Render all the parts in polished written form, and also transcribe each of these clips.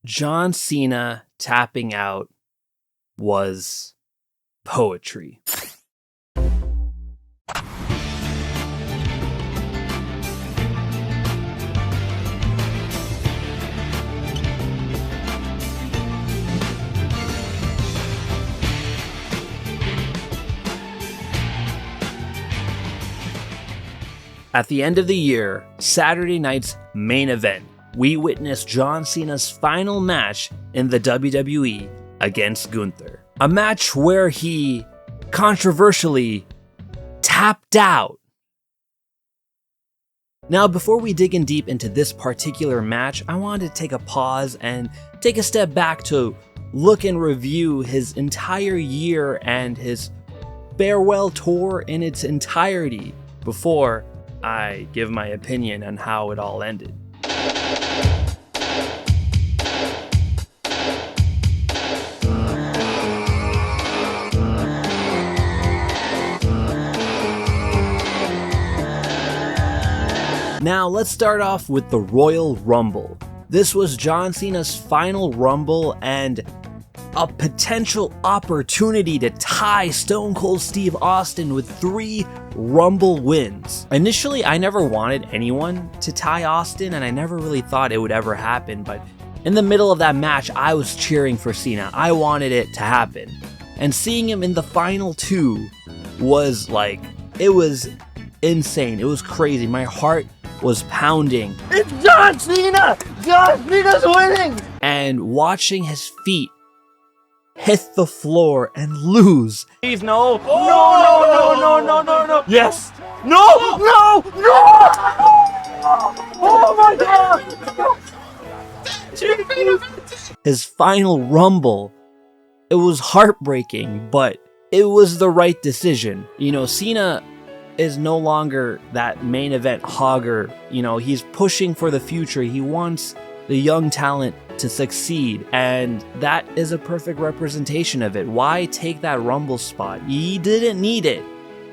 John Cena tapping out was poetry. At the end of the year, Saturday night's main event, we witnessed John Cena's final match in the WWE against Gunther. A match where he controversially tapped out. Now, before we dig in deep into this particular match, I wanted to take a pause and take a step back to look and review his entire year and his farewell tour in its entirety before I give my opinion on how it all ended. Now let's start off with the Royal Rumble. This was John Cena's final Rumble and a potential opportunity to tie Stone Cold Steve Austin with 3 Rumble wins. Initially, I never wanted anyone to tie Austin, and I never really thought it would ever happen, but in the middle of that match, I was cheering for Cena. I wanted it to happen. And seeing him in the final 2 was like, it was insane. It was crazy. My heart was pounding. It's John Cena! John Cena's winning! And watching his feet hit the floor and lose. Please, no. No. Yes. No. Oh my God. His final Rumble, it was heartbreaking, but it was the right decision. You know, Cena is no longer that main event hogger. You know, he's pushing for the future. He wants the young talent to succeed, and that is a perfect representation of it. Why take that Rumble spot? He didn't need it.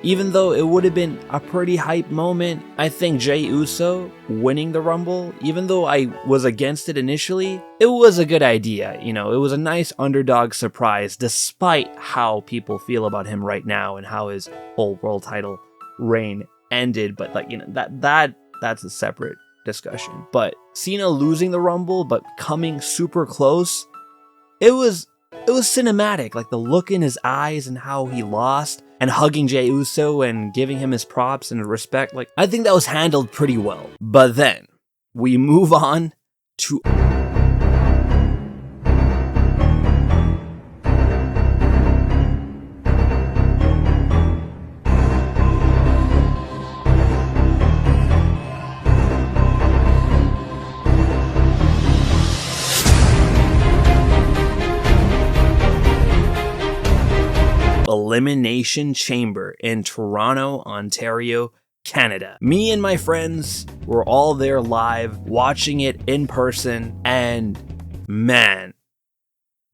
Even though it would have been a pretty hype moment, I think Jey Uso winning the Rumble, even though I was against it initially, it was a good idea. You know, it was a nice underdog surprise, despite how people feel about him right now and how his whole world title reign ended. But like, you know, that's a separate discussion. But Cena losing the Rumble but coming super close, it was cinematic. Like the look in his eyes and how he lost, and hugging Jey Uso and giving him his props and respect, like I think that was handled pretty well. But then we move on to Elimination Chamber in Toronto, Ontario, Canada. Me and my friends were all there live, watching it in person, and man,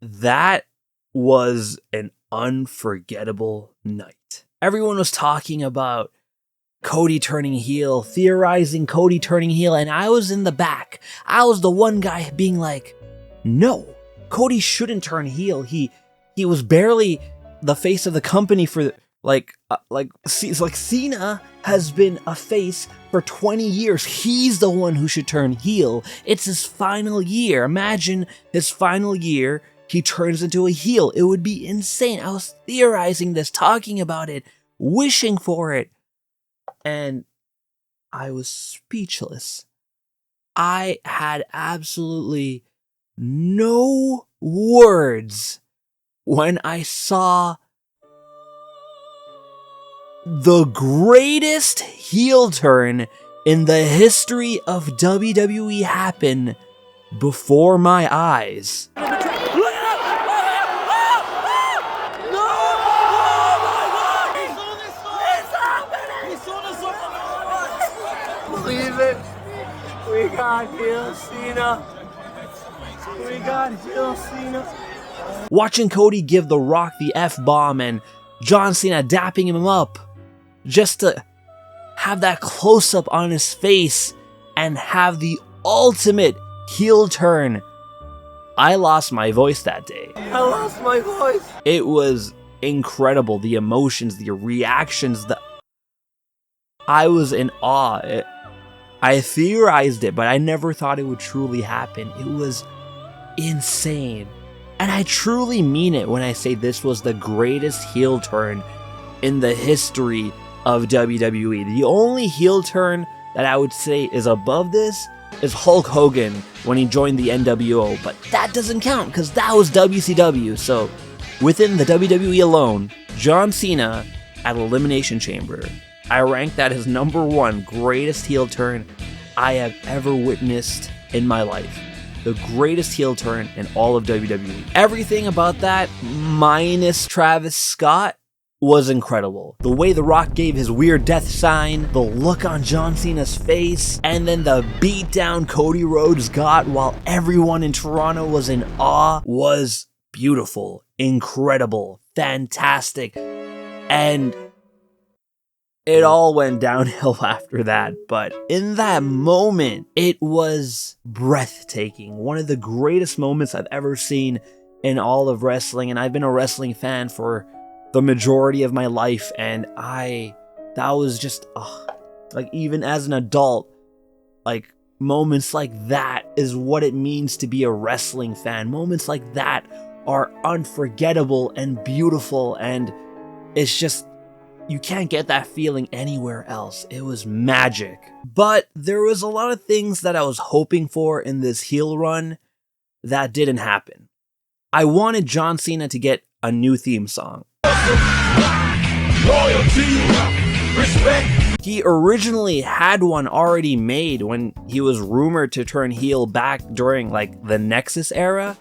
that was an unforgettable night. Everyone was talking about Cody turning heel, theorizing Cody turning heel, and I was in the back. I was the one guy being like, no, Cody shouldn't turn heel. He was barely the face of the company for Cena has been a face for 20 years. He's the one who should turn heel. It's his final year. Imagine his final year, he turns into a heel. It would be insane. I was theorizing this, talking about it, wishing for it, and I was speechless. I had absolutely no words when I saw the greatest heel turn in the history of WWE happen before my eyes. Believe it. We got heel Cena. We got heel Cena. Watching Cody give The Rock the F-bomb and John Cena dapping him up, just to have that close-up on his face and have the ultimate heel turn I lost my voice that day. I lost my voice. It was incredible. The emotions, the reactions, I was in awe. I theorized it, but I never thought it would truly happen. It was insane. And I truly mean it when I say this was the greatest heel turn in the history of WWE. The only heel turn that I would say is above this is Hulk Hogan when he joined the NWO, but that doesn't count because that was WCW. So within the WWE alone, John Cena at Elimination Chamber, I rank that as #1 greatest heel turn I have ever witnessed in my life. The greatest heel turn in all of WWE. Everything about that, minus Travis Scott, was incredible. The way The Rock gave his weird death sign, the look on John Cena's face, and then the beatdown Cody Rhodes got while everyone in Toronto was in awe was beautiful, incredible, fantastic, and it all went downhill after that. But in that moment, it was breathtaking. One of the greatest moments I've ever seen in all of wrestling, and I've been a wrestling fan for the majority of my life, and that was just, like, even as an adult, like, moments like that is what it means to be a wrestling fan. Moments like that are unforgettable and beautiful, and it's just, you can't get that feeling anywhere else. It was magic. But there was a lot of things that I was hoping for in this heel run that didn't happen. I wanted John Cena to get a new theme song. Loyalty, respect. He originally had one already made when he was rumored to turn heel back during like the Nexus era,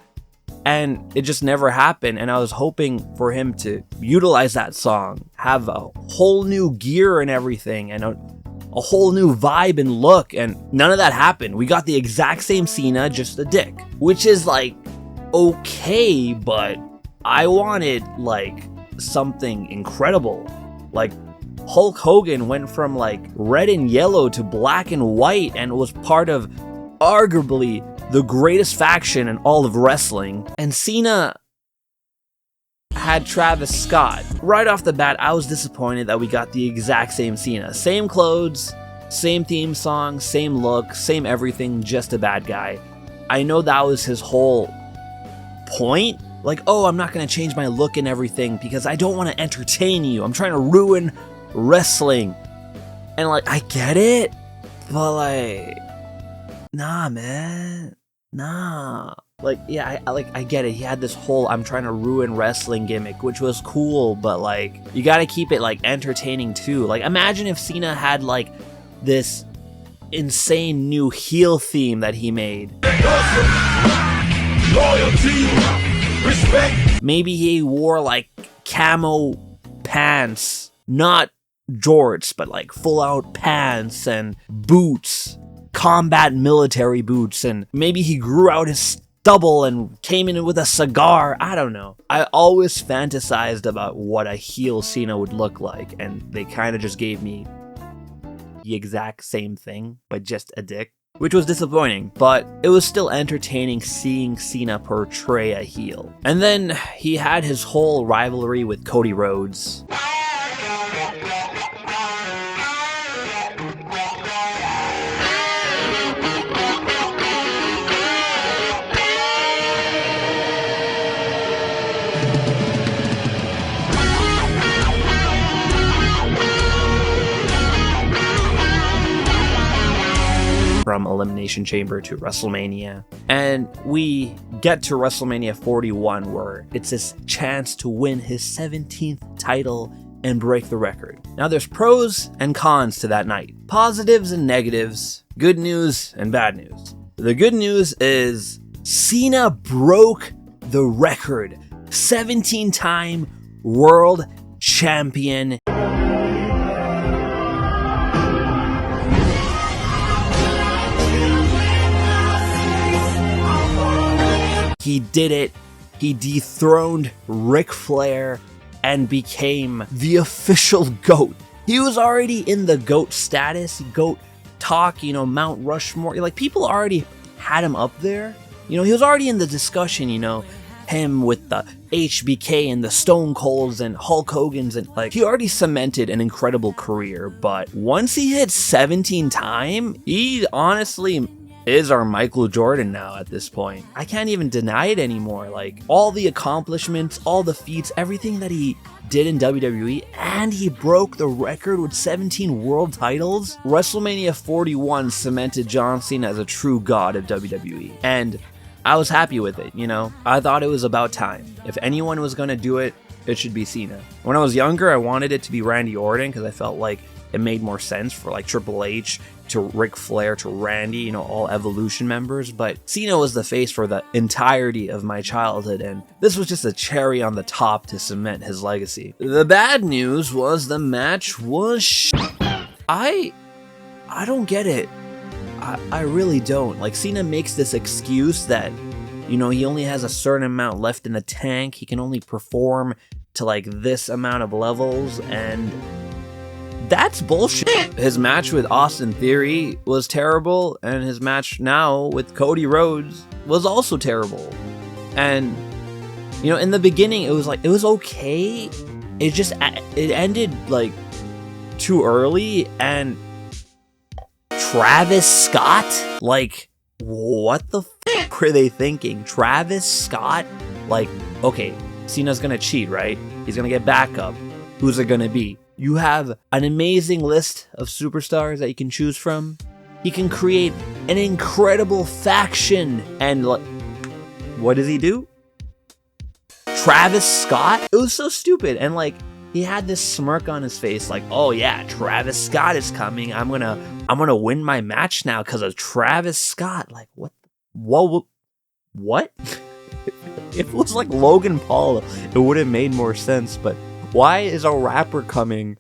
and it just never happened. And I was hoping for him to utilize that song, have a whole new gear and everything, and a whole new vibe and look, and none of that happened. We got the exact same Cena, just a dick, which is like okay, but I wanted like something incredible. Like Hulk Hogan went from like red and yellow to black and white and was part of arguably the greatest faction in all of wrestling. And Cena had Travis Scott. Right off the bat, I was disappointed that we got the exact same Cena. Same clothes, same theme song, same look, same everything, just a bad guy. I know that was his whole point. Like, oh, I'm not going to change my look and everything because I don't want to entertain you. I'm trying to ruin wrestling. And like, I get it, but like, nah, man. Nah. Like, yeah, I get it. He had this whole I'm trying to ruin wrestling gimmick, which was cool, but like, you got to keep it like entertaining too. Like, imagine if Cena had like this insane new heel theme that he made. Loyalty. Respect. Maybe he wore like camo pants, not jorts, but like full out pants and boots, combat military boots, and maybe he grew out his stubble and came in with a cigar. I don't know. I always fantasized about what a heel Cena would look like, and they kind of just gave me the exact same thing, but just a dick. Which was disappointing, but it was still entertaining seeing Cena portray a heel. And then he had his whole rivalry with Cody Rhodes. From Elimination Chamber to WrestleMania. And we get to WrestleMania 41, where it's his chance to win his 17th title and break the record. Now there's pros and cons to that night. Positives and negatives. Good news and bad news. The good news is Cena broke the record. 17-time world champion. He did it. He dethroned Ric Flair and became the official GOAT. He was already in the GOAT status, GOAT talk, Mount Rushmore. Like, people already had him up there. You know, he was already in the discussion, you know, him with the HBK and the Stone Colds and Hulk Hogan's, and like, he already cemented an incredible career. But once he hit 17 time, he honestly is our Michael Jordan now at this point. I can't even deny it anymore. Like, all the accomplishments, all the feats, everything that he did in WWE, and he broke the record with 17 world titles. WrestleMania 41 cemented John Cena as a true god of WWE. And I was happy with it, you know? I thought it was about time. If anyone was gonna do it, it should be Cena. When I was younger, I wanted it to be Randy Orton because I felt like it made more sense for like Triple H to Ric Flair to Randy, you know, all Evolution members. But Cena was the face for the entirety of my childhood, and this was just a cherry on the top to cement his legacy. The bad news was the match was I don't get it. I really don't. Like, Cena makes this excuse that, you know, he only has a certain amount left in the tank. He can only perform to like this amount of levels, and that's bullshit. His match with Austin Theory was terrible, and his match now with Cody Rhodes was also terrible. And, you know, in the beginning, it was like, it was okay. It ended like too early, and Travis Scott? Like, what the f were they thinking? Travis Scott? Like, okay, Cena's gonna cheat, right? He's gonna get back up. Who's it gonna be? You have an amazing list of superstars that you can choose from. He can create an incredible faction. And like, what does he do? Travis Scott? It was so stupid. And like, he had this smirk on his face like, oh yeah, Travis Scott is coming. I'm gonna win my match now because of Travis Scott. Like, what? Whoa, what? If it was like Logan Paul, it would have made more sense. But why is a rapper coming,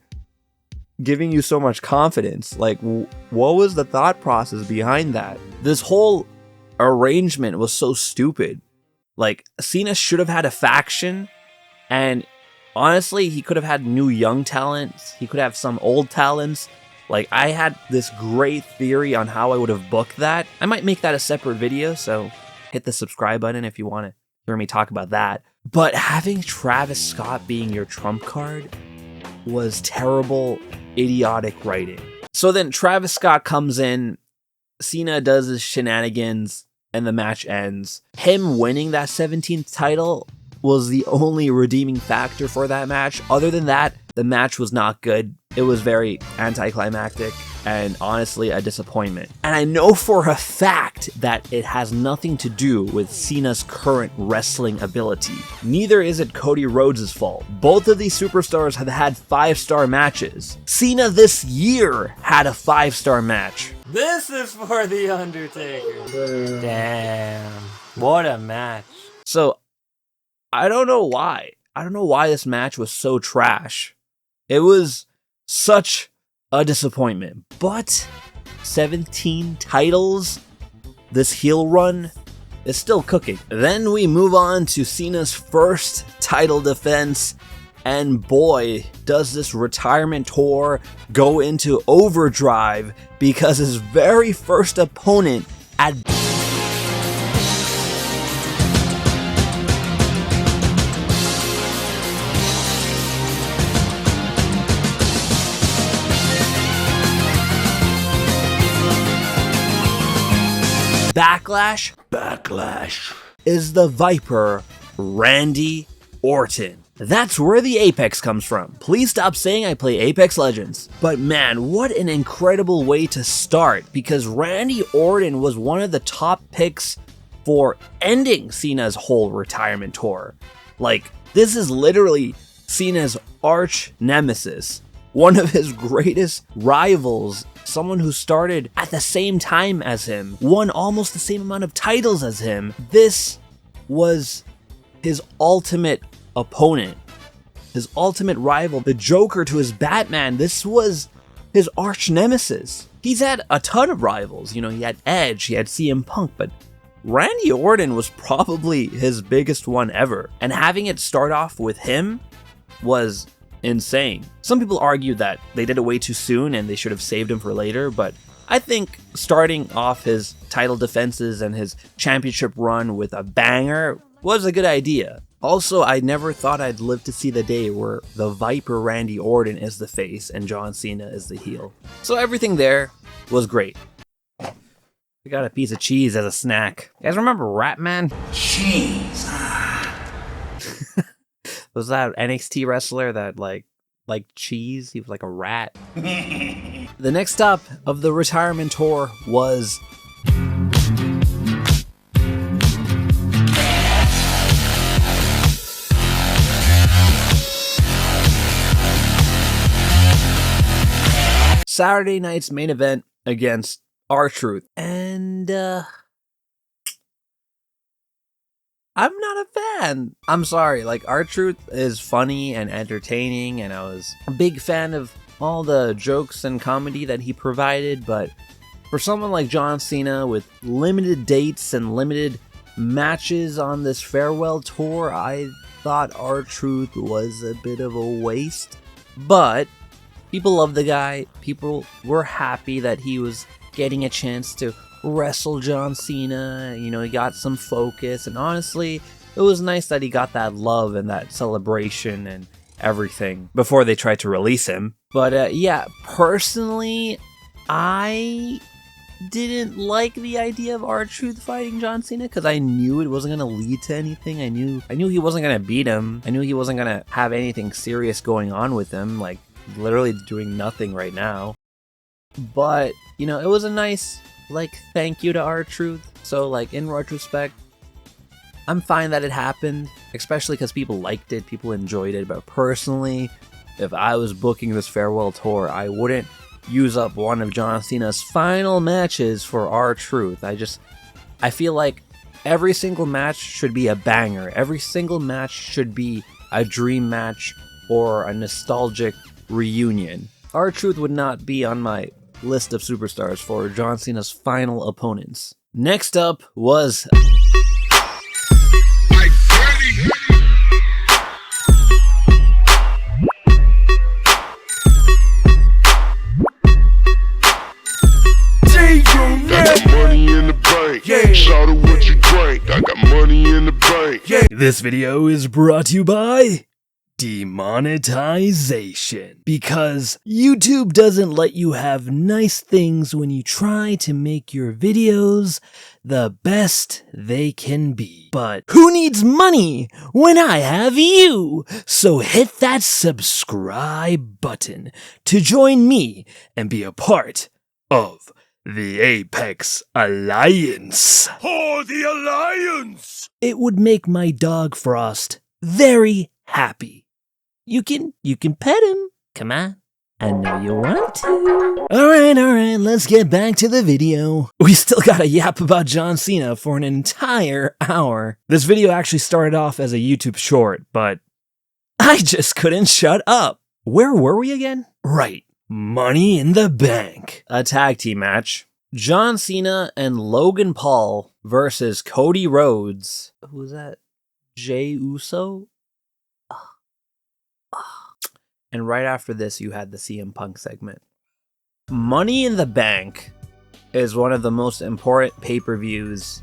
giving you so much confidence? Like, what was the thought process behind that? This whole arrangement was so stupid. Like, Cena should have had a faction, and honestly, he could have had new young talents. He could have some old talents. Like, I had this great theory on how I would have booked that. I might make that a separate video, so hit the subscribe button if you want to hear me talk about that. But having Travis Scott being your trump card was terrible, idiotic writing. So then Travis Scott comes in, Cena does his shenanigans, and the match ends. Him winning that 17th title was the only redeeming factor for that match. Other than that, the match was not good. It was very anticlimactic and honestly a disappointment. And I know for a fact that it has nothing to do with Cena's current wrestling ability. Neither is it Cody Rhodes' fault. Both of these superstars have had 5-star matches. Cena this year had a 5-star match. This is for The Undertaker. Damn. What a match. So, I don't know why. I don't know why this match was so trash. It was such a disappointment. But 17 titles, this heel run is still cooking. Then we move on to Cena's first title defense. And boy, does this retirement tour go into overdrive, because his very first opponent at Backlash is the Viper, Randy Orton. That's where the Apex comes from. Please stop saying I play Apex Legends. But man, what an incredible way to start, because Randy Orton was one of the top picks for ending Cena's whole retirement tour. Like, this is literally Cena's arch nemesis, one of his greatest rivals, someone who started at the same time as him, won almost the same amount of titles as him. This was his ultimate opponent, his ultimate rival, the Joker to his Batman. This was his arch nemesis. He's had a ton of rivals. You know, he had Edge, he had CM Punk, but Randy Orton was probably his biggest one ever. And having it start off with him was insane. Some people argue that they did it way too soon and they should have saved him for later, but I think starting off his title defenses and his championship run with a banger was a good idea. Also, I never thought I'd live to see the day where the Viper Randy Orton is the face and John Cena is the heel. So everything there was great. We got a piece of cheese as a snack. You guys remember Ratman? Cheese. Was that NXT wrestler that like cheese? He was like a rat. The next stop of the retirement tour was Saturday night's main event against R-Truth. And I'm not a fan. I'm sorry, like R-Truth is funny and entertaining, and I was a big fan of all the jokes and comedy that he provided, but for someone like John Cena with limited dates and limited matches on this farewell tour, I thought R-Truth was a bit of a waste. But people love the guy. People were happy that he was getting a chance to wrestle John Cena. You know, he got some focus, and honestly, it was nice that he got that love and that celebration and everything before they tried to release him. But yeah, personally, I didn't like the idea of R-Truth fighting John Cena because I knew it wasn't going to lead to anything. I knew he wasn't going to beat him. I knew he wasn't going to have anything serious going on with him, like literally doing nothing right now. But, you know, it was a nice, like, thank you to R-Truth. So, like, in retrospect, I'm fine that it happened, especially because people liked it, people enjoyed it. But personally, if I was booking this farewell tour, I wouldn't use up one of John Cena's final matches for R-Truth. I feel like every single match should be a banger. Every single match should be a dream match or a nostalgic reunion. R-Truth would not be on my list of superstars for John Cena's final opponents. Next up was This video is brought to you by demonetization, because YouTube doesn't let you have nice things when you try to make your videos the best they can be. But who needs money when I have you? So hit that subscribe button to join me and be a part of the Apex Alliance. For the Alliance! It would make my dog Frost very happy. You can pet him. Come on. I know you want to. Alright, let's get back to the video. We still gotta yap about John Cena for an entire hour. This video actually started off as a YouTube short, but I just couldn't shut up. Where were we again? Right. Money in the Bank. A tag team match. John Cena and Logan Paul versus Cody Rhodes. Who was that? Jey Uso? And right after this, you had the CM Punk segment. Money in the Bank is one of the most important pay-per-views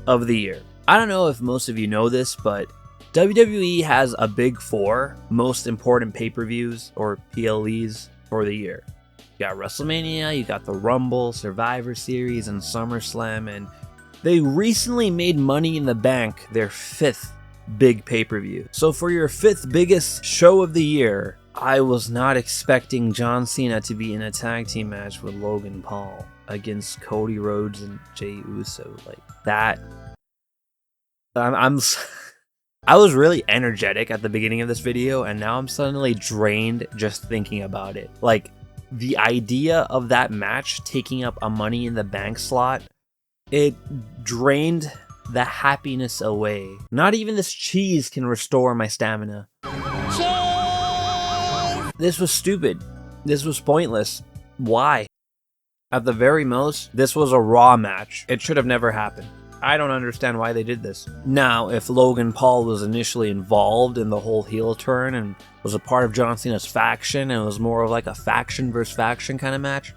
of the year. I don't know if most of you know this, but WWE has a big four most important pay-per-views, or PLEs, for the year. You got WrestleMania, you got the Rumble, Survivor Series, and SummerSlam, and they recently made Money in the Bank their fifth big pay-per-view. So for your fifth biggest show of the year, I was not expecting John Cena to be in a tag team match with Logan Paul against Cody Rhodes and Jey Uso. Like that. I was really energetic at the beginning of this video, and now I'm suddenly drained just thinking about it. Like, the idea of that match taking up a Money in the Bank slot, it drained the happiness away. Not even this cheese can restore my stamina. This was stupid. This was pointless. Why? At the very most, this was a Raw match. It should have never happened. I don't understand why they did this. Now, if Logan Paul was initially involved in the whole heel turn and was a part of John Cena's faction and it was more of like a faction versus faction kind of match,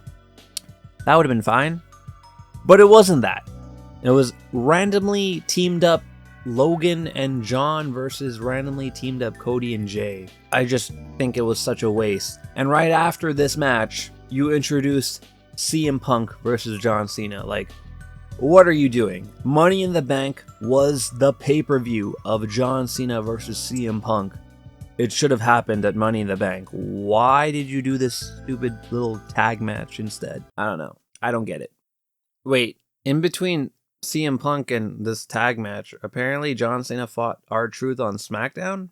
That would have been fine. But it wasn't that. It was randomly teamed up Logan and John versus randomly teamed up Cody and Jay. I just think it was such a waste. And right after this match, you introduced CM Punk versus John Cena. Like, what are you doing? Money in the Bank was the pay-per-view of John Cena versus CM Punk. It should have happened at Money in the Bank. Why did you do this stupid little tag match instead? I don't know. I don't get it. Wait, in between CM Punk and this tag match, apparently John Cena fought R-Truth on SmackDown?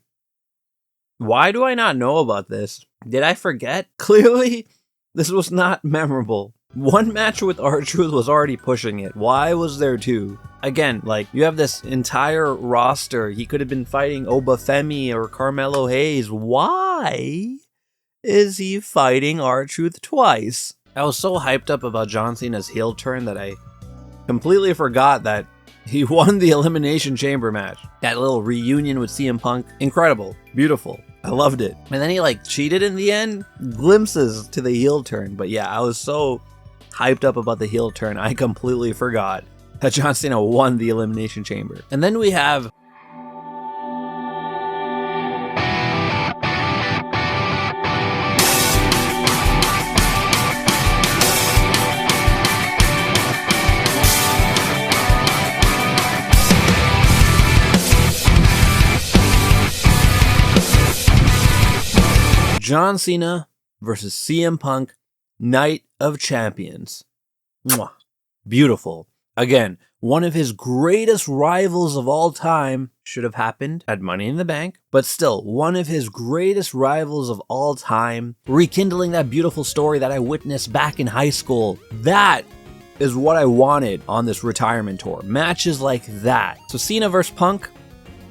Why do I not know about this? Did I forget? Clearly, this was not memorable. One match with R-Truth was already pushing it. Why was there two? Again, like, you have this entire roster. He could have been fighting Obafemi or Carmelo Hayes. Why is he fighting R-Truth twice? I was so hyped up about John Cena's heel turn that I completely forgot that he won the Elimination Chamber match. That little reunion with CM Punk, incredible, beautiful. I loved it. And then he like cheated in the end. Glimpses to the heel turn. But yeah, I was so hyped up about the heel turn, I completely forgot that John Cena won the Elimination Chamber. And then we have John Cena versus CM Punk, Night of Champions. Mwah. Beautiful. Again, one of his greatest rivals of all time should have happened at Money in the Bank, but still, one of his greatest rivals of all time, rekindling that beautiful story that I witnessed back in high school. That is what I wanted on this retirement tour. Matches like that. So Cena versus Punk,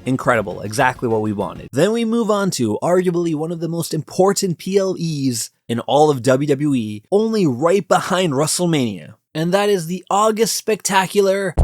incredible, exactly what we wanted. Then we move on to arguably one of the most important PLEs in all of WWE, only right behind WrestleMania. And that is the August Spectacular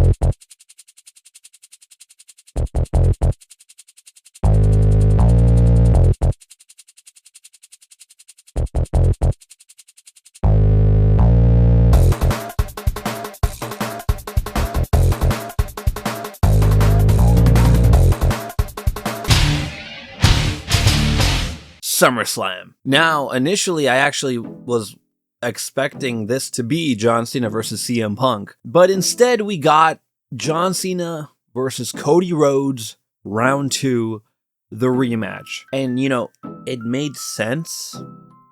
SummerSlam. Now, initially, I actually was expecting this to be John Cena versus CM Punk, but instead we got John Cena versus Cody Rhodes, round 2, the rematch. And, you know, it made sense.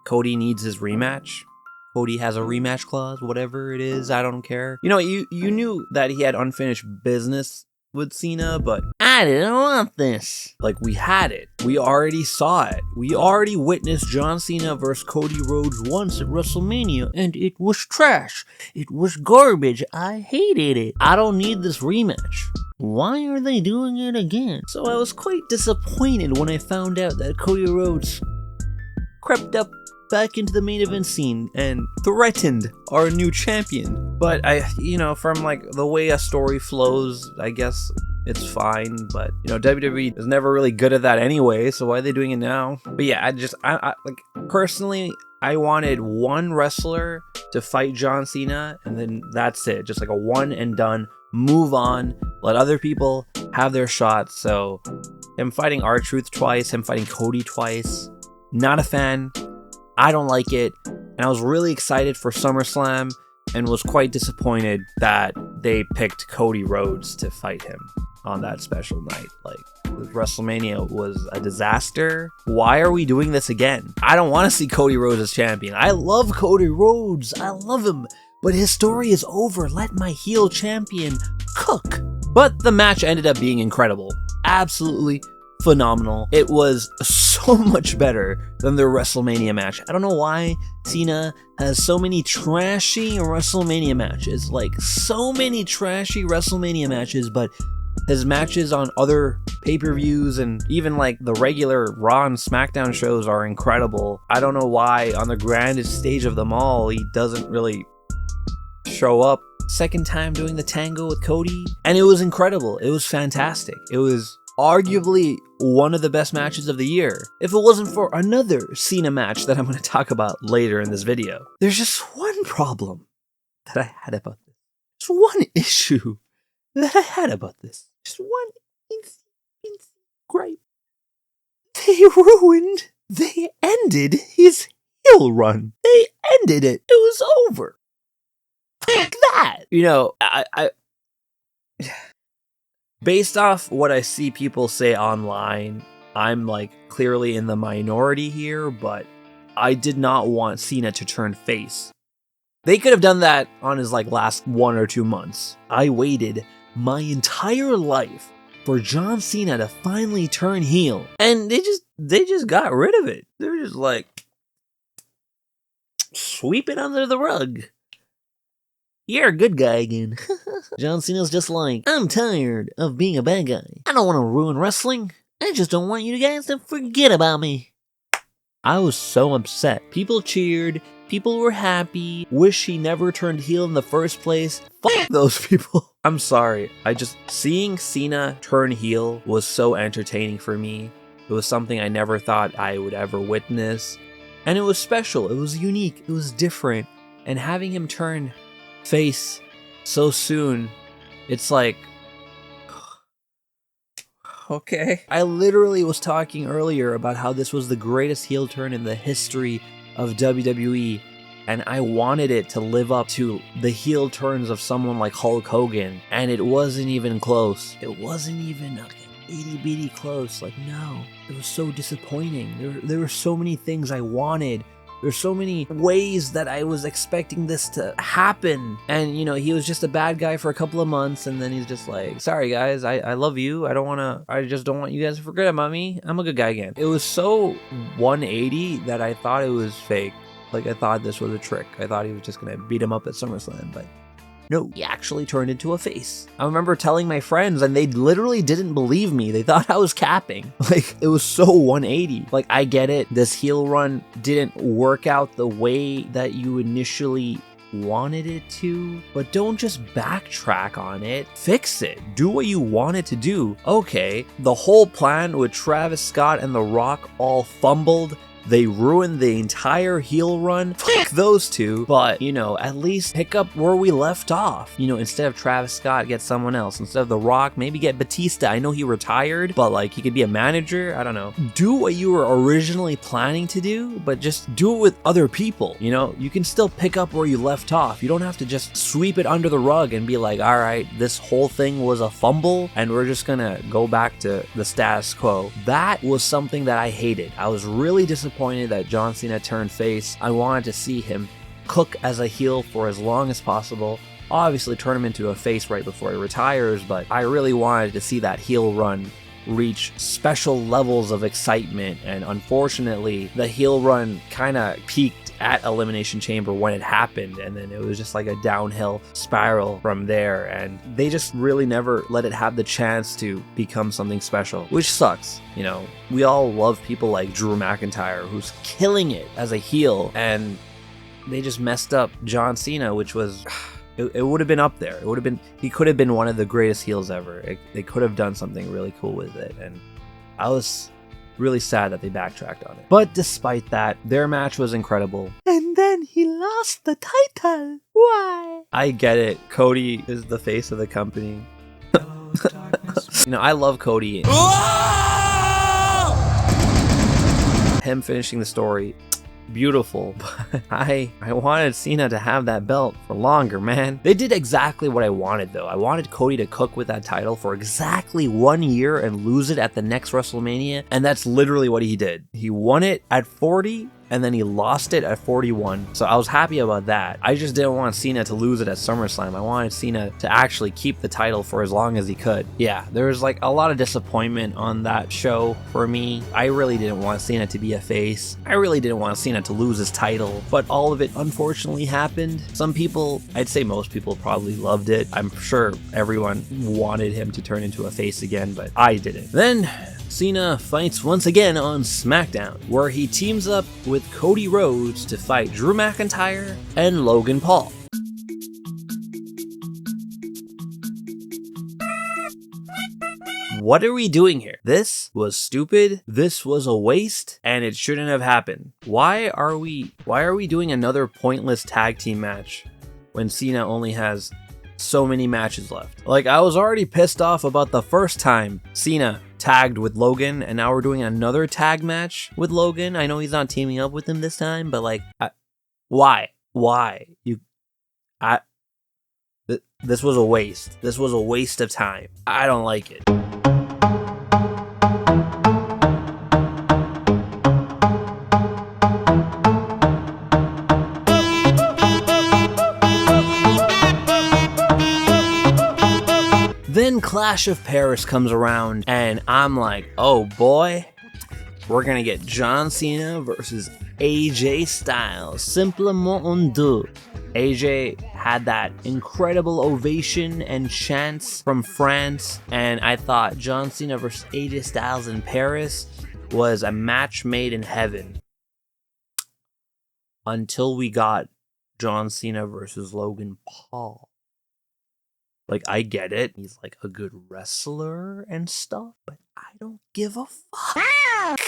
Cody needs his rematch. Cody has a rematch clause, whatever it is, I don't care. You know, you knew that he had unfinished business with Cena, but I didn't want this. Like, we had it. We already saw it. We already witnessed John Cena versus Cody Rhodes once at WrestleMania, and it was trash. It was garbage. I hated it. I don't need this rematch. Why are they doing it again? So I was quite disappointed when I found out that Cody Rhodes crept up back into the main event scene and threatened our new champion. But from like the way a story flows, I guess it's fine. But WWE is never really good at that anyway, so why are they doing it now? But yeah, personally, I wanted one wrestler to fight John Cena, and then that's it. Just like a one and done, move on, let other people have their shots. So him fighting R-Truth twice, him fighting Cody twice, not a fan. I don't like it, and I was really excited for SummerSlam and was quite disappointed that they picked Cody Rhodes to fight him on that special night. Like, WrestleMania was a disaster. Why are we doing this again? I don't want to see Cody Rhodes as champion. I love Cody Rhodes. I love him, but his story is over. Let my heel champion cook. But the match ended up being incredible. Absolutely phenomenal. It was so much better than the WrestleMania match. I don't know why Cena has so many trashy WrestleMania matches. Like, so many trashy WrestleMania matches, but his matches on other pay-per-views and even like the regular Raw and SmackDown shows are incredible. I don't know why on the grandest stage of them all, he doesn't really show up. Second time doing the tango with Cody, and it was incredible. It was fantastic. It was arguably one of the best matches of the year, if it wasn't for another Cena match that I'm going to talk about later in this video. There's just one problem. that I had about this. Just one issue that I had about this. Just one gripe. They ended his heel run. They ended it. It was over. Fuck that. You know, I based off what I see people say online, I'm like clearly in the minority here, but I did not want Cena to turn face. They could have done that on his like last 1 or 2 months. I waited my entire life for John Cena to finally turn heel, and they just got rid of it. They're just like, sweep it under the rug. You're a good guy again. John Cena's just like, I'm tired of being a bad guy. I don't want to ruin wrestling. I just don't want you guys to forget about me. I was so upset. People cheered. People were happy. Wish he never turned heel in the first place. Fuck those people. I'm sorry. Seeing Cena turn heel was so entertaining for me. It was something I never thought I would ever witness. And it was special. It was unique. It was different. And having him turn face so soon, it's like, okay. I literally was talking earlier about how this was the greatest heel turn in the history of WWE, and I wanted it to live up to the heel turns of someone like Hulk Hogan, and it wasn't even close. It wasn't even itty bitty close. Like, no, it was so disappointing. There were so many things I wanted. There's so many ways that I was expecting this to happen. And, you know, he was just a bad guy for a couple of months, and then he's just like, sorry guys, I love you. I just don't want you guys to forget about me. I'm a good guy again. It was so 180 that I thought it was fake. Like, I thought this was a trick. I thought he was just gonna beat him up at SummerSlam, but no, he actually turned into a face. I remember telling my friends, and they literally didn't believe me. They thought I was capping. Like, it was so 180. Like, I get it. This heel run didn't work out the way that you initially wanted it to, but don't just backtrack on it. Fix it. Do what you wanted to do. Okay, the whole plan with Travis Scott and The Rock all fumbled. They ruined the entire heel run. Fuck those two. But, you know, at least pick up where we left off. You know, instead of Travis Scott, get someone else. Instead of The Rock, maybe get Batista. I know he retired, but like, he could be a manager. I don't know. Do what you were originally planning to do, but just do it with other people. You know, you can still pick up where you left off. You don't have to just sweep it under the rug and be like, all right, this whole thing was a fumble and we're just gonna go back to the status quo. That was something that I hated. I was really disappointed that John Cena turned face. I wanted to see him cook as a heel for as long as possible. Obviously turn him into a face right before he retires, but I really wanted to see that heel run reach special levels of excitement, and unfortunately the heel run kind of peaked at Elimination Chamber when it happened, and then it was just like a downhill spiral from there, and they just really never let it have the chance to become something special, which sucks. You know, we all love people like Drew McIntyre, who's killing it as a heel, and they just messed up John Cena, which was it would have been up there. It would have been, he could have been one of the greatest heels ever. They could have done something really cool with it, and I was really sad that they backtracked on it. But despite that, their match was incredible. And then he lost the title. Why? I get it. Cody is the face of the company. You know, I love Cody. Him finishing the story, beautiful. But I wanted Cena to have that belt for longer, man. They did exactly what I wanted, though. I wanted Cody to cook with that title for exactly 1 year and lose it at the next WrestleMania, and that's literally what he did. He won it at 40, and then he lost it at 41. So I was happy about that. I just didn't want Cena to lose it at SummerSlam. I wanted Cena to actually keep the title for as long as he could. Yeah, there was like a lot of disappointment on that show for me. I really didn't want Cena to be a face. I really didn't want Cena to lose his title, but all of it unfortunately happened. Some people, I'd say most people, probably loved it. I'm sure everyone wanted him to turn into a face again, but I didn't. Then Cena fights once again on SmackDown, where he teams up with Cody Rhodes to fight Drew McIntyre and Logan Paul. What are we doing here? This was stupid. This was a waste, and it shouldn't have happened. Why are we doing another pointless tag team match? when Cena only has so many matches left. Like, I was already pissed off about the first time Cena tagged with Logan, and now we're doing another tag match with Logan. I know he's not teaming up with him this time, but like, why? This was a waste. This was a waste of time. I don't like it. Then Clash of Paris comes around, and I'm like, oh boy, we're gonna get John Cena versus AJ Styles. Simplement un deux. AJ had that incredible ovation and chants from France, and I thought John Cena versus AJ Styles in Paris was a match made in heaven. Until we got John Cena versus Logan Paul. Like, I get it. He's like a good wrestler and stuff, but I don't give a fuck.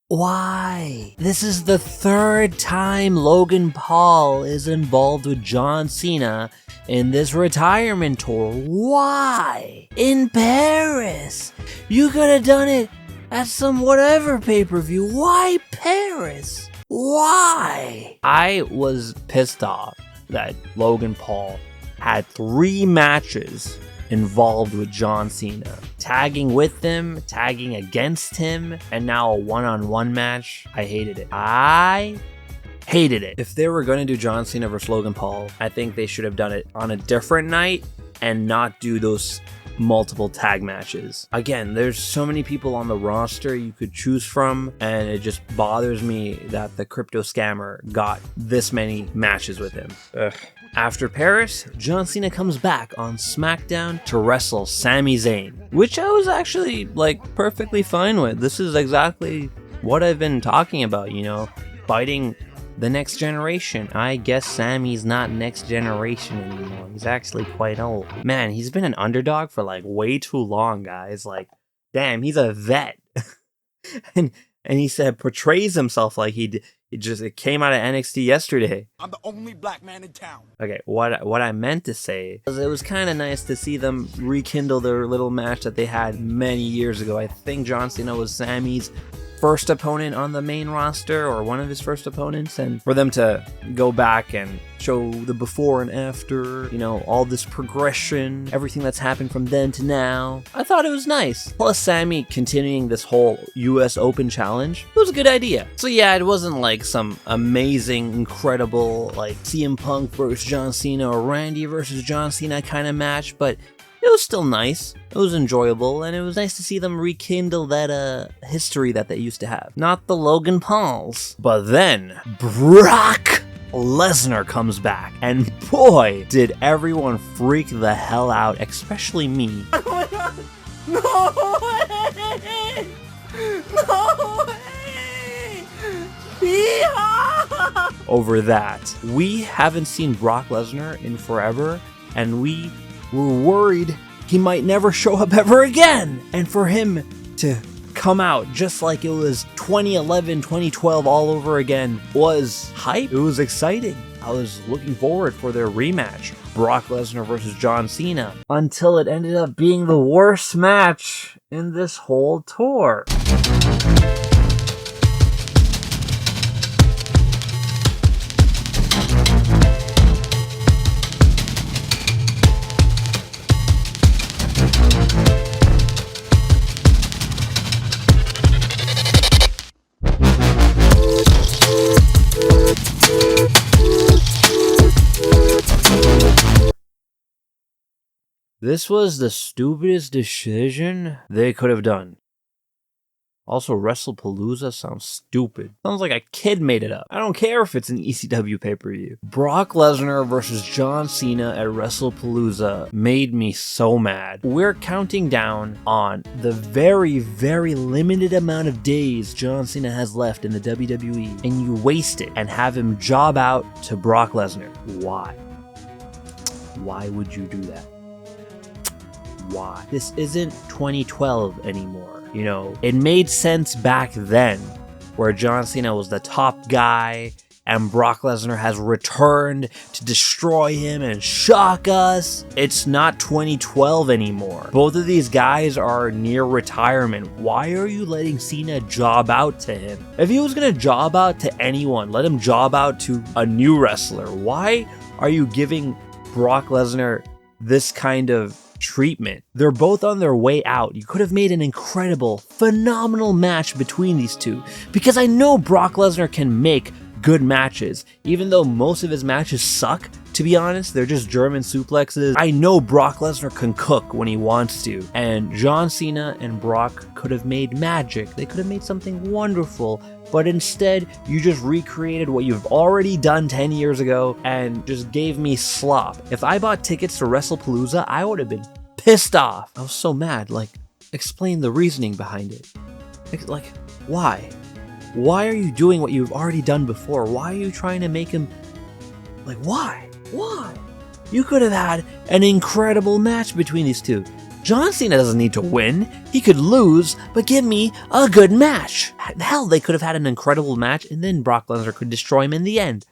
Why? This is the third time Logan Paul is involved with John Cena in this retirement tour. Why? In Paris? You could have done it at some whatever pay-per-view. Why Paris? Why? I was pissed off that Logan Paul had 3 matches involved with John Cena. Tagging with him, tagging against him, and now a one-on-one match. I hated it. I hated it. If they were going to do John Cena versus Logan Paul, I think they should have done it on a different night and not do those multiple tag matches. Again, there's so many people on the roster you could choose from, and it just bothers me that the crypto scammer got this many matches with him. Ugh. After Paris, John Cena comes back on SmackDown to wrestle Sami Zayn, which I was actually like perfectly fine with. This is exactly what I've been talking about, you know, fighting the next generation. I guess Sami's not next generation anymore. He's actually quite old. Man, he's been an underdog for like way too long, guys. Like, damn, he's a vet. and he said portrays himself like it came out of NXT yesterday. I'm the only black man in town. Okay, what I meant to say was it was kind of nice to see them rekindle their little match that they had many years ago. I think John Cena was Sami's first opponent on the main roster, or one of his first opponents, and for them to go back and show the before and after, you know, all this progression, everything that's happened from then to now, I thought it was nice. Plus Sami continuing this whole US Open challenge, it was a good idea. So yeah, it wasn't like some amazing, incredible, like CM Punk versus John Cena or Randy versus John Cena kind of match, but it was still nice, it was enjoyable, and it was nice to see them rekindle that history that they used to have. Not the Logan Pauls. But then, Brock Lesnar comes back, and boy, did everyone freak the hell out, especially me. Oh my god! No way! No way! Yeehaw! Over that. We haven't seen Brock Lesnar in forever, and we were worried he might never show up ever again. And for him to come out just like it was 2011, 2012 all over again was hype. It was exciting. I was looking forward for their rematch, Brock Lesnar versus John Cena, until it ended up being the worst match in this whole tour. This was the stupidest decision they could have done. Also, Wrestlepalooza sounds stupid. Sounds like a kid made it up. I don't care if it's an ECW pay-per-view. Brock Lesnar versus John Cena at Wrestlepalooza made me so mad. We're counting down on the very, very limited amount of days John Cena has left in the WWE, and you waste it and have him job out to Brock Lesnar. Why? Why would you do that? Why? This isn't 2012 anymore. You know, it made sense back then where John Cena was the top guy and Brock Lesnar has returned to destroy him and shock us. It's not 2012 anymore. Both of these guys are near retirement. Why are you letting Cena job out to him? If he was gonna job out to anyone, let him job out to a new wrestler. Why are you giving Brock Lesnar this kind of treatment? They're both on their way out. You could have made an incredible, phenomenal match between these two, because I know Brock Lesnar can make good matches, even though most of his matches suck. To be honest, they're just German suplexes. I know Brock Lesnar can cook when he wants to, and John Cena and Brock could have made magic. They could have made something wonderful, but instead, you just recreated what you've already done 10 years ago and just gave me slop. If I bought tickets to Wrestlepalooza, I would have been pissed off. I was so mad. Like, explain the reasoning behind it. Like, why? Why are you doing what you've already done before? Why are you trying to make him... Like, why? Why? You could have had an incredible match between these two. John Cena doesn't need to win. He could lose, but give me a good match. Hell, they could have had an incredible match, and then Brock Lesnar could destroy him in the end.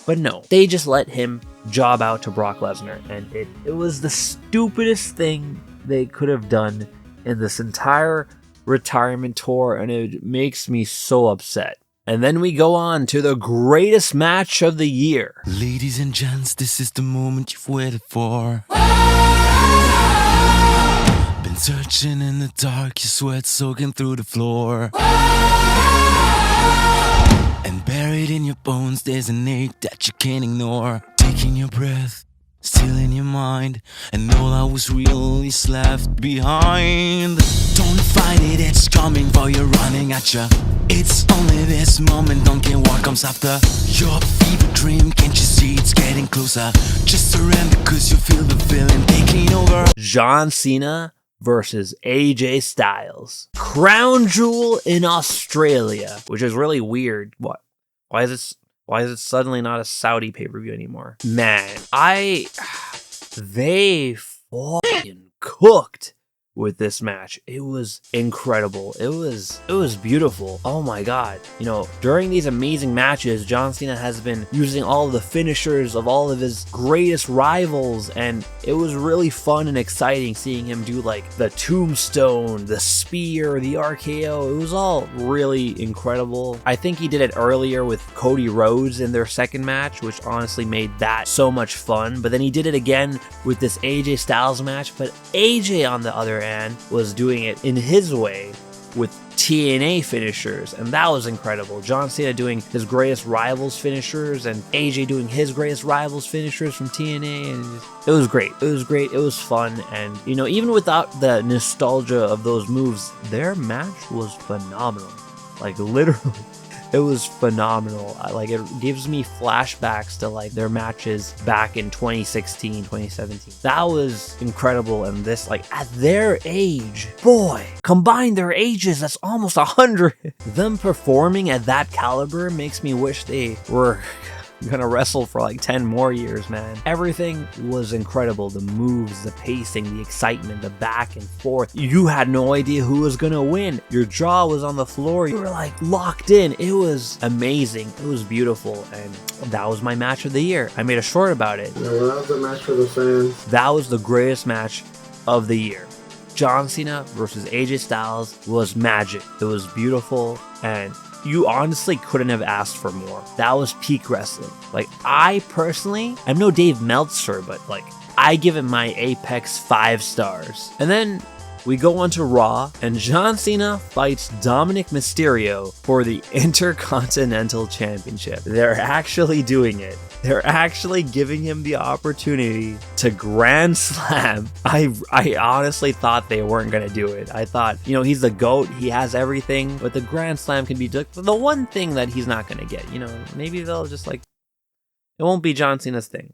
But no, they just let him job out to Brock Lesnar, and it was the stupidest thing they could have done in this entire retirement tour, and it makes me so upset. And then we go on to the greatest match of the year. Ladies and gents, this is the moment you've waited for. Been searching in the dark, your sweat soaking through the floor. And buried in your bones, there's an ache that you can't ignore. Taking your breath, still in your mind, and all that was real is left behind. Don't fight it, it's coming for you, running at you. It's only this moment, don't care what comes after. Your fever dream, can't you see it's getting closer? Just surrender cause you feel the feeling taking over. John Cena versus AJ Styles. Crown Jewel in Australia, which is really weird. What? Why is it suddenly not a Saudi pay-per-view anymore? Man, they fucking cooked with this match. It was incredible. It was beautiful. Oh my god. You know, during these amazing matches, John Cena has been using all of the finishers of all of his greatest rivals, and it was really fun and exciting seeing him do like the tombstone, the spear, the RKO. It was all really incredible. I think he did it earlier with Cody Rhodes in their second match, which honestly made that so much fun. But then he did it again with this AJ Styles match, but AJ on the other end was doing it in his way with TNA finishers, and that was incredible. John Cena doing his greatest rivals finishers, and AJ doing his greatest rivals finishers from TNA, and it was great. It was great. It was fun, and you know, even without the nostalgia of those moves, their match was phenomenal. Like literally, it was phenomenal. Like it gives me flashbacks to like their matches back in 2016, 2017. That was incredible. And this, like at their age, boy, combine their ages, that's almost 100. Them performing at that caliber makes me wish they were gonna wrestle for like 10 more years, man. Everything was incredible. The moves, the pacing, the excitement, the back and forth. You had no idea who was gonna win. Your jaw was on the floor. You were like locked in. It was amazing. It was beautiful. And that was my match of the year. I made a short about it. Yeah, well, that was the match for the fans. That was the greatest match of the year. John Cena versus AJ Styles was magic. It was beautiful, and you honestly couldn't have asked for more. That was peak wrestling. Like, I personally, I'm no Dave Meltzer, but like, I give it my Apex 5 stars. And then we go on to Raw, and John Cena fights Dominic Mysterio for the Intercontinental Championship. They're actually doing it. They're actually giving him the opportunity to Grand Slam. I honestly thought they weren't going to do it. I thought, you know, he's the GOAT. He has everything. But the Grand Slam can be the one thing that he's not going to get. You know, maybe they'll just like, it won't be John Cena's thing.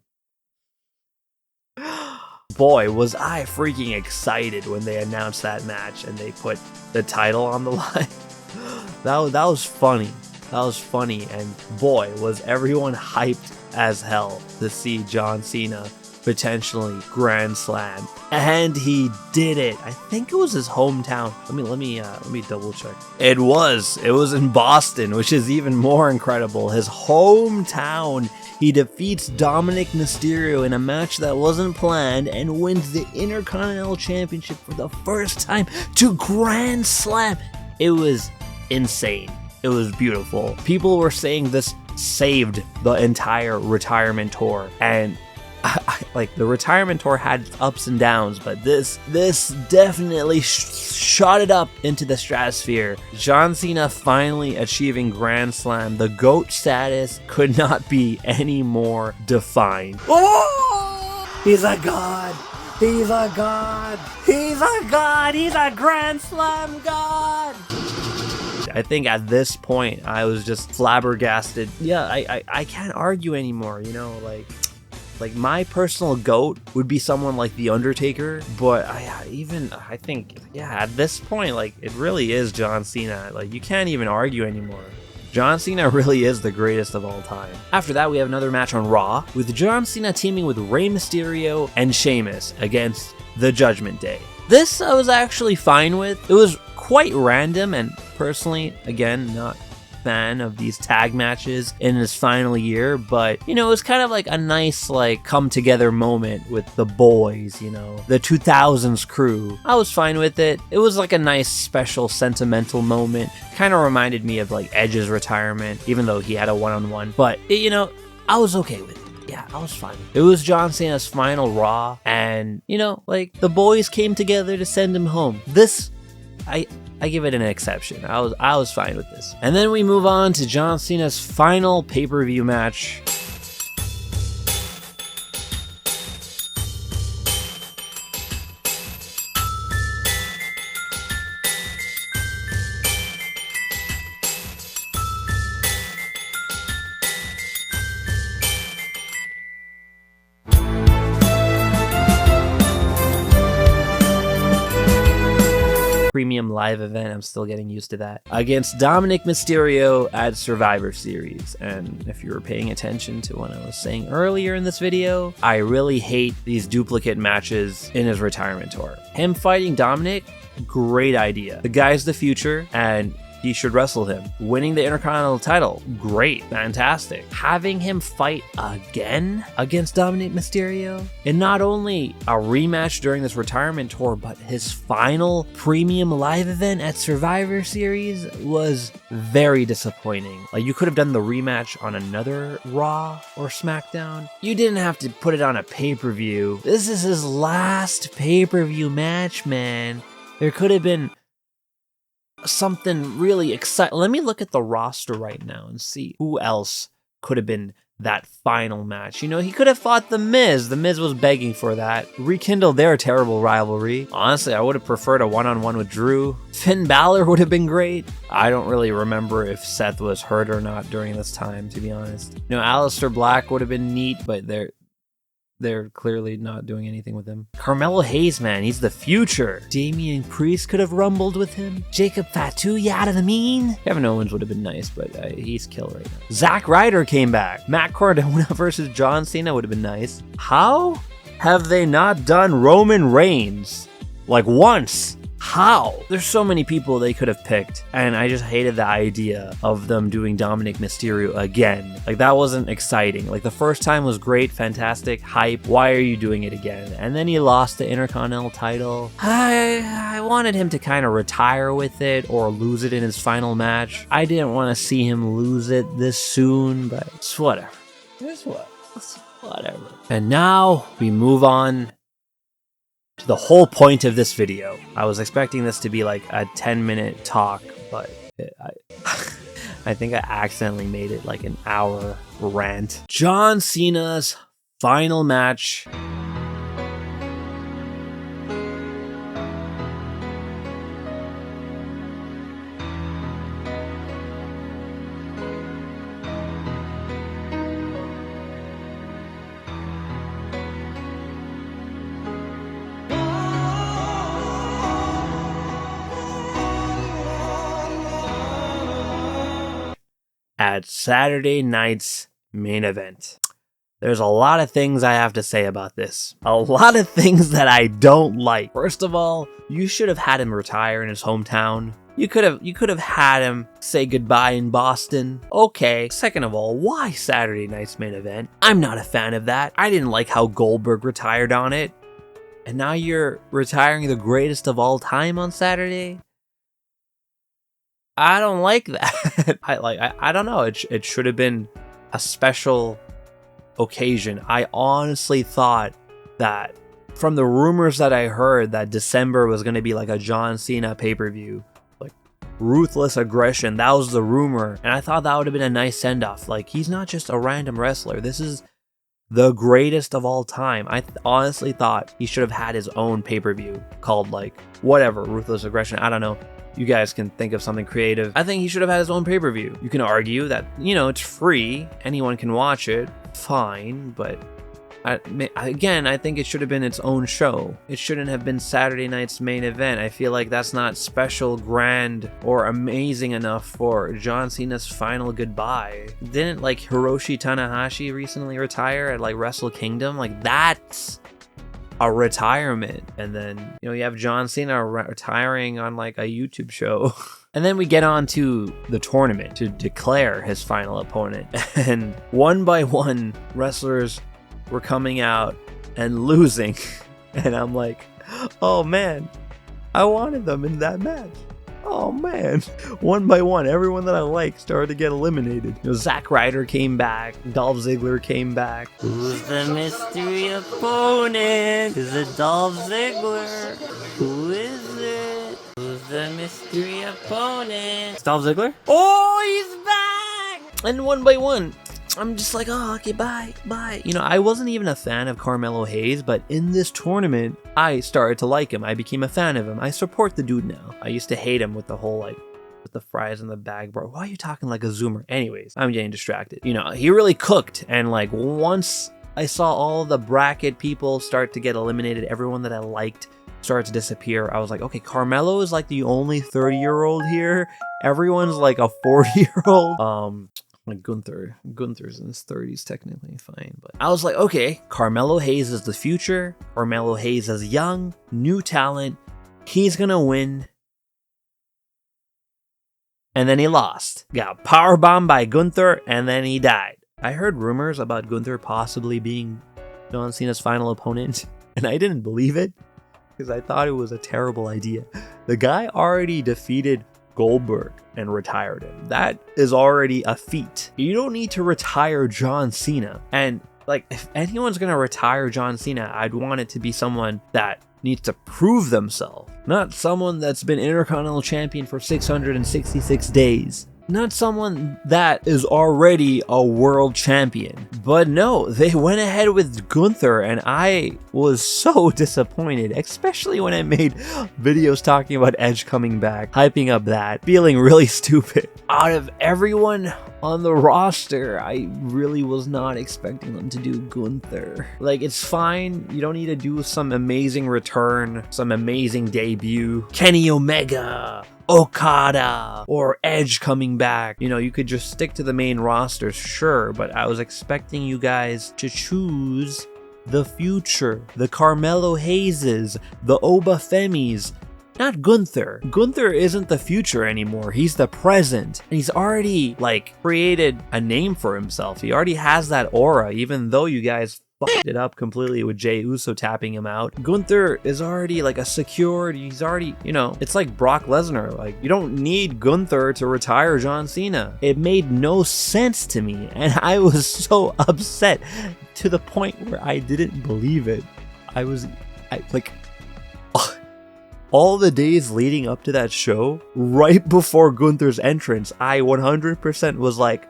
Boy, was I freaking excited when they announced that match and they put the title on the line. That was funny. That was funny. And boy, was everyone hyped as hell to see John Cena potentially Grand Slam, and he did it. I think it was his hometown. Let me double check. It was in Boston, which is even more incredible. His hometown. He defeats Dominic Mysterio in a match that wasn't planned and wins the Intercontinental Championship for the first time to Grand Slam. It was insane. It was beautiful. People were saying this saved the entire retirement tour, and like the retirement tour had ups and downs, but this definitely shot it up into the stratosphere. John Cena finally achieving Grand Slam. The GOAT status could not be any more defined. Oh! He's a god. He's a god. He's a god. He's a Grand Slam god. I think at this point I was just flabbergasted. Yeah, I can't argue anymore, you know, like my personal GOAT would be someone like The Undertaker, but I think, yeah, at this point, like, it really is John Cena. Like, you can't even argue anymore. John Cena really is the greatest of all time. After that, we have another match on Raw, with John Cena teaming with Rey Mysterio and Sheamus against the Judgment Day. This I was actually fine with. It was quite random, and personally, again, not fan of these tag matches in his final year, but you know, it was kind of like a nice like come together moment with the boys, you know, the 2000s crew. I was fine with it. It was like a nice special sentimental moment. Kind of reminded me of like Edge's retirement, even though he had a one-on-one, but you know, I was okay with it. Yeah, I was fine. It was John Cena's final Raw, and you know, like the boys came together to send him home. This, I give it an exception. I was fine with this. And then we move on to John Cena's final pay-per-view match. Premium live event, I'm still getting used to that, against Dominic Mysterio at Survivor Series. And if you were paying attention to what I was saying earlier in this video, I really hate these duplicate matches in his retirement tour. Him fighting Dominic, great idea. The guy's the future, and he should wrestle him. Winning the Intercontinental title, great, fantastic. Having him fight again against Dominic Mysterio, and not only a rematch during this retirement tour, but his final premium live event at Survivor Series was very disappointing. Like, you could have done the rematch on another Raw or SmackDown. You didn't have to put it on a pay-per-view. This is his last pay-per-view match, man. There could have been something really exciting. Let me look at the roster right now and see who else could have been that final match. You know, he could have fought The Miz. The Miz was begging for that. Rekindle their terrible rivalry. Honestly, I would have preferred a one-on-one with Drew. Finn Balor would have been great. I don't really remember if Seth was hurt or not during this time, to be honest. You know, Aleister Black would have been neat, but they're clearly not doing anything with him. Carmelo Hayes, man, he's the future. Damian Priest could have rumbled with him. Jacob Fatu, you out of the mean? Kevin Owens would have been nice, but he's killed right now. Zack Ryder came back. Matt Cardona versus John Cena would have been nice. How have they not done Roman Reigns? Like once. How? There's so many people they could have picked, and I just hated the idea of them doing Dominic Mysterio again. Like, that wasn't exciting. Like, the first time was great, fantastic, hype. Why are you doing it again? And then he lost the Intercontinental title. I wanted him to kind of retire with it or lose it in his final match. I didn't want to see him lose it this soon, but it's whatever. It's whatever. And now we move on to the whole point of this video. I was expecting this to be like a 10-minute talk, but I think I accidentally made it like an hour rant. John Cena's final match. At Saturday night's main event. There's a lot of things I have to say about this. A lot of things that I don't like. First of all, you should have had him retire in his hometown. You could have had him say goodbye in Boston. Okay. Second of all, why Saturday night's main event? I'm not a fan of that. I didn't like how Goldberg retired on it. And now you're retiring the greatest of all time on Saturday? I don't like that. I don't know. It should have been a special occasion. I honestly thought that from the rumors that I heard that December was going to be like a John Cena pay-per-view, like ruthless aggression. That was the rumor. And I thought that would have been a nice send-off. Like, he's not just a random wrestler. This is the greatest of all time. I honestly thought he should have had his own pay-per-view called like whatever, ruthless aggression. I don't know. You guys can think of something creative. I think he should have had his own pay-per-view. You can argue that, you know, it's free. Anyone can watch it. Fine, but I think it should have been its own show. It shouldn't have been Saturday night's main event. I feel like that's not special, grand, or amazing enough for John Cena's final goodbye. Didn't like Hiroshi Tanahashi recently retire at like Wrestle Kingdom? Like, that's a retirement. And then, you know, you have John Cena retiring on like a YouTube show. And then we get on to the tournament to declare his final opponent. And one by one, wrestlers were coming out and losing. And I'm like, oh man, I wanted them in that match. Oh man. One by one, everyone that I like started to get eliminated. You know, Zack Ryder came back. Dolph Ziggler came back. Who's the mystery opponent? Is it Dolph Ziggler? Who is it? Who's the mystery opponent? It's Dolph Ziggler? Oh, he's back! And one by one, I'm just like, oh, okay, bye. You know, I wasn't even a fan of Carmelo Hayes, but in this tournament, I started to like him. I became a fan of him. I support the dude now. I used to hate him with the whole, like, with the fries in the bag, bro. Why are you talking like a Zoomer? Anyways, I'm getting distracted. You know, he really cooked. And, like, once I saw all the bracket people start to get eliminated, everyone that I liked started to disappear, I was like, okay, Carmelo is, like, the only 30-year-old here. Everyone's, like, a 40-year-old. Like Gunther's in his 30s technically, fine, but I was like, okay, Carmelo Hayes is the future. Carmelo Hayes is young, new talent. He's gonna win. And then he lost. Got powerbombed by Gunther, and then he died. I heard rumors about Gunther possibly being John Cena's final opponent, and I didn't believe it because I thought it was a terrible idea. The guy already defeated Goldberg and retired him. That is already a feat. You don't need to retire John Cena. And like, if anyone's gonna retire John Cena, I'd want it to be someone that needs to prove themselves, not someone that's been Intercontinental Champion for 666 days. Not someone that is already a world champion. But no, they went ahead with Gunther, and I was so disappointed, especially when I made videos talking about Edge coming back, hyping up that, feeling really stupid. Out of everyone on the roster, I really was not expecting them to do Gunther. Like, it's fine. You don't need to do some amazing return, some amazing debut. Kenny Omega, Okada, or Edge coming back. You know, you could just stick to the main roster, sure, but I was expecting you guys to choose the future, the Carmelo Hayeses, the Oba Femis, not Gunther. Gunther isn't the future anymore. He's the present. And he's already, like, created a name for himself. He already has that aura, even though you guys fucked it up completely with Jey Uso tapping him out. Gunther is already like a secured, he's already, you know, it's like Brock Lesnar. Like, you don't need Gunther to retire John Cena. It made no sense to me, and I was so upset to the point where I didn't believe it. All the days leading up to that show, right before Gunther's entrance, I 100% was like,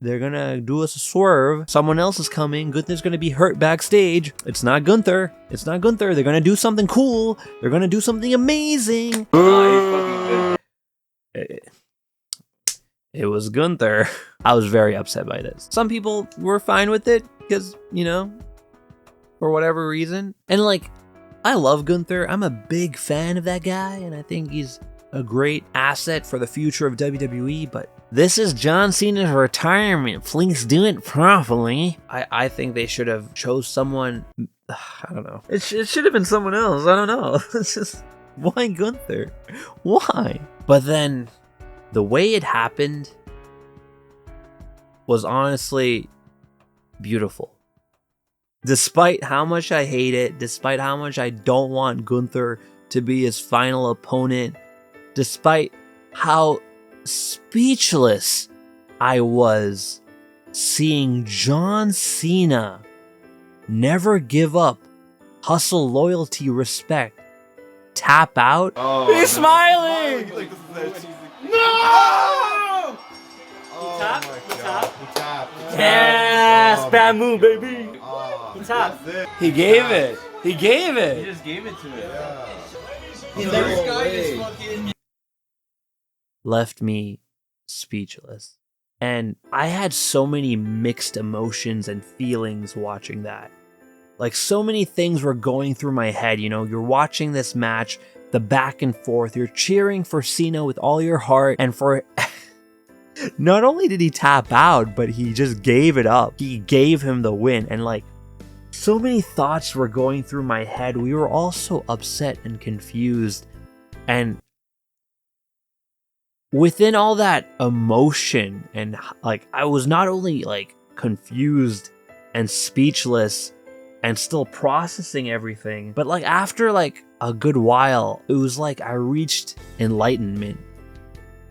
they're gonna do us a swerve. Someone else is coming. Gunther's gonna be hurt backstage. It's not Gunther. It's not Gunther. They're gonna do something cool. They're gonna do something amazing. It was Gunther. I was very upset by this. Some people were fine with it because, you know, for whatever reason. And like, I love Gunther. I'm a big fan of that guy, and I think he's a great asset for the future of WWE, but this is John Cena's retirement. Please do it properly. I think they should have chose someone. I don't know. It should have been someone else. I don't know. It's just, why Gunther? Why? But then the way it happened was honestly beautiful. Despite how much I hate it, despite how much I don't want Gunther to be his final opponent, despite how speechless I was seeing John Cena never give up, hustle, loyalty, respect, tap out. Oh, he's smiling! No! He tapped. Yes, bad move, baby. He tapped. He gave it. He gave He it. just gave it to it. This guy is fucking. Left me speechless. And I had so many mixed emotions and feelings watching that. Like, so many things were going through my head. You know, you're watching this match, the back and forth, you're cheering for Cena with all your heart, and for not only did he tap out, but he just gave it up. He gave him the win. And like, so many thoughts were going through my head. We were all so upset and confused. And within all that emotion, and like, I was not only like confused and speechless and still processing everything, but like after like a good while, it was like I reached enlightenment.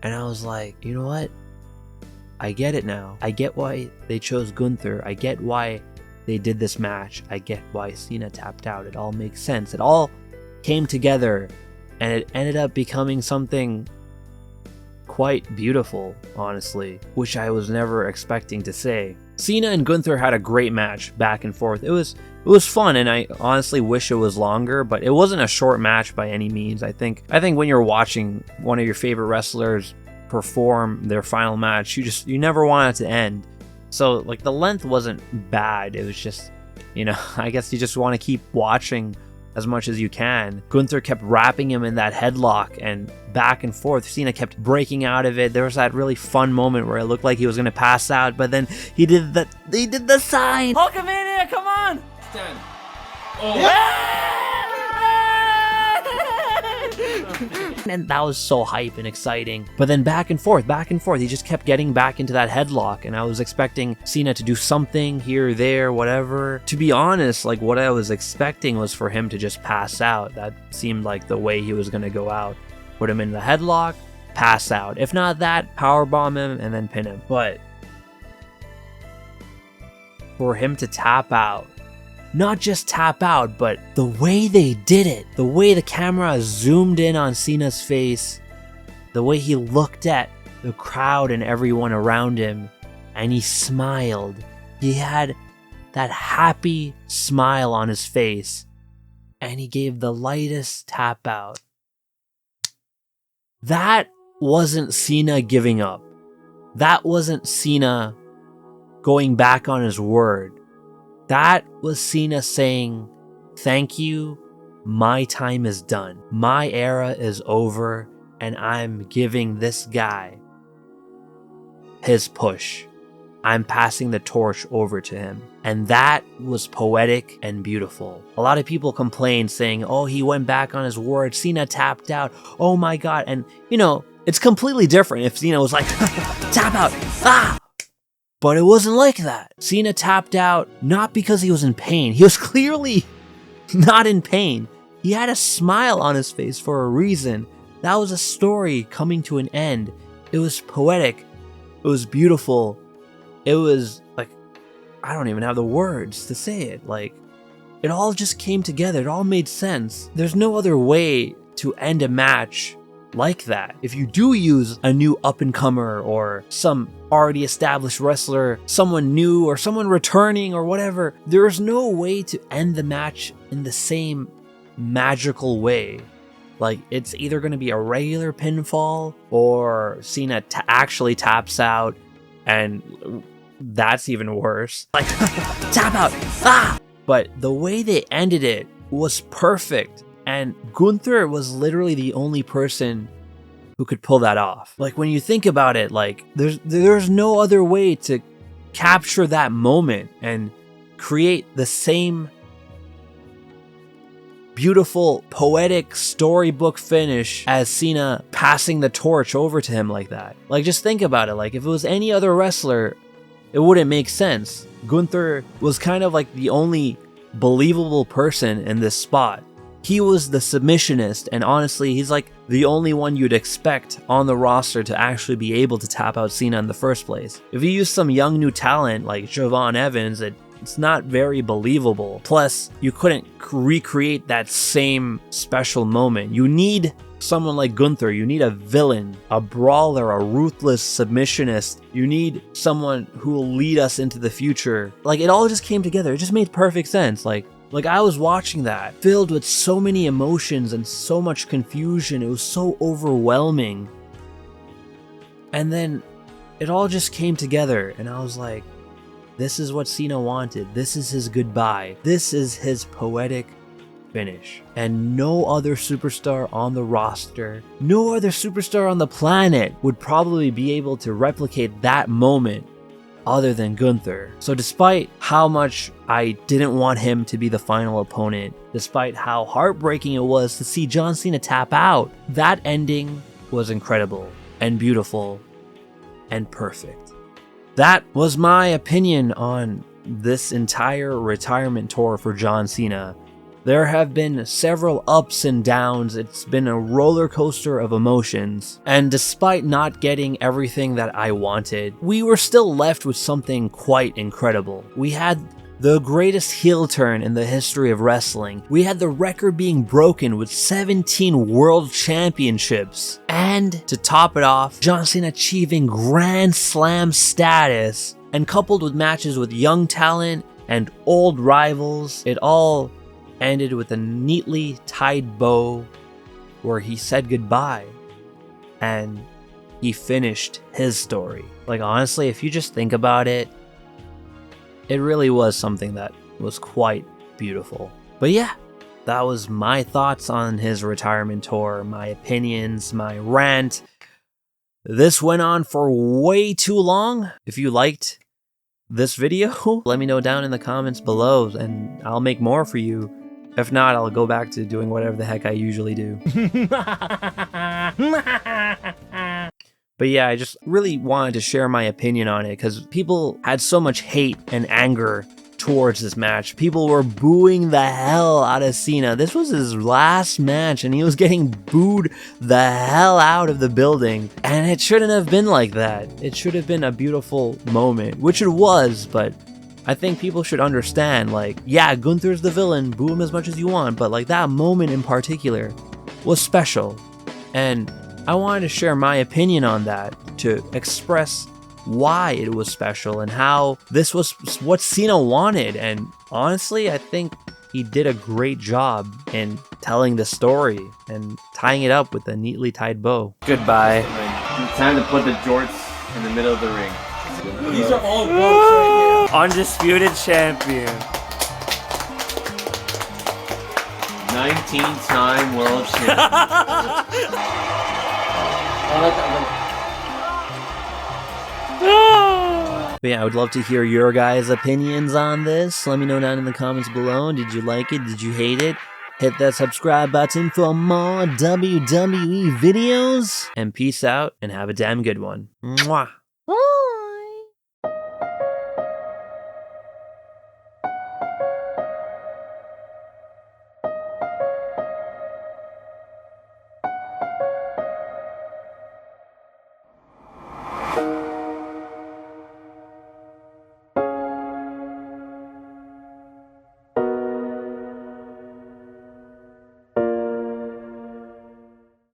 And I was like, you know what? I get it now. I get why they chose Gunther. I get why they did this match. I get why Cena tapped out. It all makes sense. It all came together, and it ended up becoming something quite beautiful, honestly, which I was never expecting to say. Cena and Gunther had a great match back and forth. It was fun, and I honestly wish it was longer, but it wasn't a short match by any means. I think when you're watching one of your favorite wrestlers perform their final match, you never want it to end. So like, the length wasn't bad. It was just, you know, I guess you just want to keep watching as much as you can. Gunther kept wrapping him in that headlock and back and forth. Cena kept breaking out of it. There was that really fun moment where it looked like he was going to pass out, but then he did the sign. Hulkamania, come on! Stand. And that was so hype and exciting. But then back and forth, he just kept getting back into that headlock, and I was expecting Cena to do something here, there, whatever. To be honest, like, what I was expecting was for him to just pass out. That seemed like the way he was going to go out. Put him in the headlock, pass out. If not that, powerbomb him and then pin him. But for him to tap out, not just tap out, but the way they did it, the way the camera zoomed in on Cena's face, the way he looked at the crowd and everyone around him, and he smiled. He had that happy smile on his face, and he gave the lightest tap out. That wasn't Cena giving up. That wasn't Cena going back on his word. That was Cena saying, thank you, my time is done. My era is over, and I'm giving this guy his push. I'm passing the torch over to him. And that was poetic and beautiful. A lot of people complained saying, oh, he went back on his word. Cena tapped out. Oh my God. And, you know, it's completely different if Cena was like, tap out. Ah! But it wasn't like that. Cena tapped out not because he was in pain. He was clearly not in pain. He had a smile on his face for a reason. That was a story coming to an end. It was poetic. It was beautiful. It was like, I don't even have the words to say it. Like, it all just came together. It all made sense. There's no other way to end a match like that. If you do use a new up-and-comer or some already established wrestler, someone new or someone returning or whatever, there is no way to end the match in the same magical way. Like, it's either going to be a regular pinfall or Cena actually taps out, and that's even worse. Like, tap out! Ah! But the way they ended it was perfect. And Gunther was literally the only person who could pull that off. Like, when you think about it, like, there's no other way to capture that moment and create the same beautiful, poetic storybook finish as Cena passing the torch over to him like that. Like, just think about it. Like, if it was any other wrestler, it wouldn't make sense. Gunther was kind of like the only believable person in this spot. He was the submissionist, and honestly, he's like the only one you'd expect on the roster to actually be able to tap out Cena in the first place. If you use some young new talent like Javon Evans, it's not very believable. Plus, you couldn't recreate that same special moment. You need someone like Gunther. You need a villain, a brawler, a ruthless submissionist. You need someone who will lead us into the future. Like, it all just came together. It just made perfect sense. Like I was watching that, filled with so many emotions and so much confusion. It was so overwhelming. And then it all just came together, and I was like, this is what Cena wanted. This is his goodbye. This is his poetic finish. And no other superstar on the roster, no other superstar on the planet would probably be able to replicate that moment other than Gunther. So despite how much I didn't want him to be the final opponent, despite how heartbreaking it was to see John Cena tap out, that ending was incredible and beautiful and perfect. That was my opinion on this entire retirement tour for John Cena. There have been several ups and downs. It's been a roller coaster of emotions. And despite not getting everything that I wanted, we were still left with something quite incredible. We had the greatest heel turn in the history of wrestling. We had the record being broken with 17 world championships. And to top it off, John Cena achieving Grand Slam status. And coupled with matches with young talent and old rivals, it all ended with a neatly tied bow where he said goodbye and he finished his story. Like, honestly, if you just think about it, it really was something that was quite beautiful. But yeah, that was my thoughts on his retirement tour, my opinions, my rant. This went on for way too long. If you liked this video, let me know down in the comments below and I'll make more for you. If not, I'll go back to doing whatever the heck I usually do. But yeah, I just really wanted to share my opinion on it because people had so much hate and anger towards this match. People were booing the hell out of Cena. This was his last match and he was getting booed the hell out of the building. And it shouldn't have been like that. It should have been a beautiful moment, which it was, but I think people should understand, like, yeah, Gunther's the villain, boo him as much as you want, but like that moment in particular was special. And I wanted to share my opinion on that to express why it was special and how this was what Cena wanted. And honestly, I think he did a great job in telling the story and tying it up with a neatly tied bow. Goodbye. Time to put the jorts in the middle of the ring. These are all goats right here. Undisputed champion. 19-time world champion. But yeah, I would love to hear your guys' opinions on this. Let me know down in the comments below. Did you like it? Did you hate it? Hit that subscribe button for more WWE videos. And peace out and have a damn good one. Mwah.